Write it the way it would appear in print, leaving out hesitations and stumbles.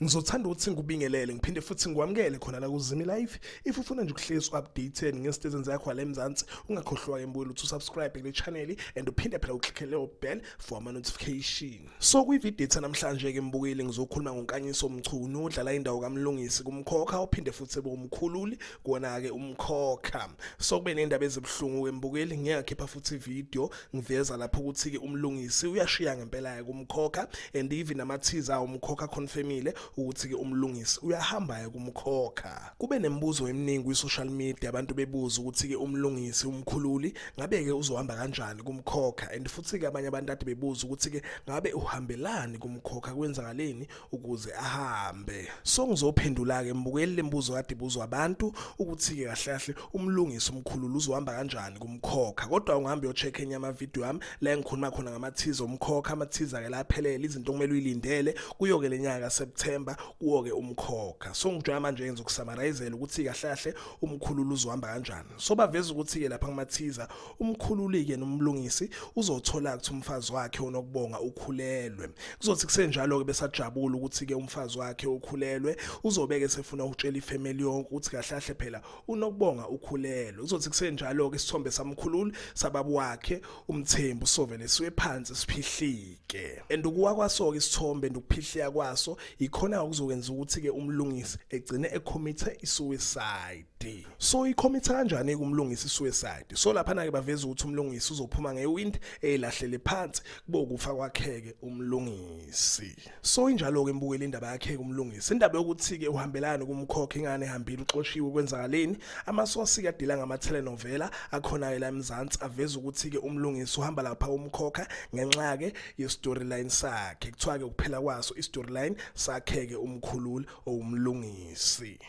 Ngizothanda ukuthi ngikubingelele ngiphinde futhi ngikwamukele khona la kuZimi Live. If ufuna nje ukuhlezi updated ngesitezo zakho la eMzansi, ungakhohlwa ke mbuyela ukuthi usubscribe kule channel and uphinde phela uklikhe leyo bell for ama notification. So kwi-video namhlanje ke mbukeli ngizokhuluma ngoNkanyiso Mchunu odlala indawo kaMlungisi kuMkhokha uphinde futhi Umkhululi kona ke Umkhokha. So kube nendaba ezibhlungu ke mbukeli ngiyakhipha futhi video ngiveza lapho ukuthi ke uMlungisi uyashiya ngempela ke kuMkhokha and even ama teaser uMkhokha confirmile ukuthi ke uMlungisi uyahamba kuMkhokha. Kube nemibuzo eminingi kwi-social media abantu bebuza ukuthi ke uMlungisi uMkhululi ngabe ke uzohamba kanjani kuMkhokha and futhi ke abanye abantu ade bebuza ukuthi ke ngabe uhambelani kuMkhokha kwenzakaleni ukuze ahambe. So ngizophendula ke mbukeli lembuzo kade ibuzwa abantu ukuthi ke kahle kahle uMlungisi uMkhululi uzohamba kanjani kuMkhokha. Kodwa ungahambe uyocheck enye ama video yami la ngikhuluma khona ngama teaser uMkhokha, ama teaser ke laphelele izinto kumele uyilindele kuyo ke lenyaka September kuwo ke uMkhokha. So ngijoya manje ngenza ukusummarize ukuthi kahle kahle uMkhululi uzohamba kanjani. So baveza ukuthi ke lapha kuma teaser uMkhululi ke noMlungisi uzothola ukuthi umfazi wakhe unokubonga ukhulelwe. Kuzothi kusenjalo ke besajabula ukuthi ke umfazi wakhe ukhulelwe uzobeke sefuna ukutshela ifamily yonke ukuthi kahle kahle phela unokubonga ukhulelwe. Kuzothi kusenjalo ke isithombe samkhululi sababu wakhe uMthembu sovele siwe phansi siphihlike. And ukuwa kwaso ke isithombe ndukuphihlika kwaso ikhona ukuzokwenza ukuthi ke uMlungisi egcine ecommit suicide. So icommit kanjani kuMlungisi suicide? So lapha na ke baveza ukuthi uMlungisi uzophuma ngewind elahlele phansi kubo kufa kwakhe ke uMlungisi. So injalo ke mbukela indaba yakhe kuMlungisi. Indaba yokuthi ke uhambelana kuMkhokha ingane ehambile uxoshiwe kwenzakaleni. Amasosi ke adila ngama telenovela akhona ke la eMzansi aveza ukuthi ke uMlungisi uhamba lapha uMkhokha ngenxa ke ye storyline sakhe. Kuthiwa ke ukuphela kwaso i storyline sakhe ke uMkhululi oWumlungisi.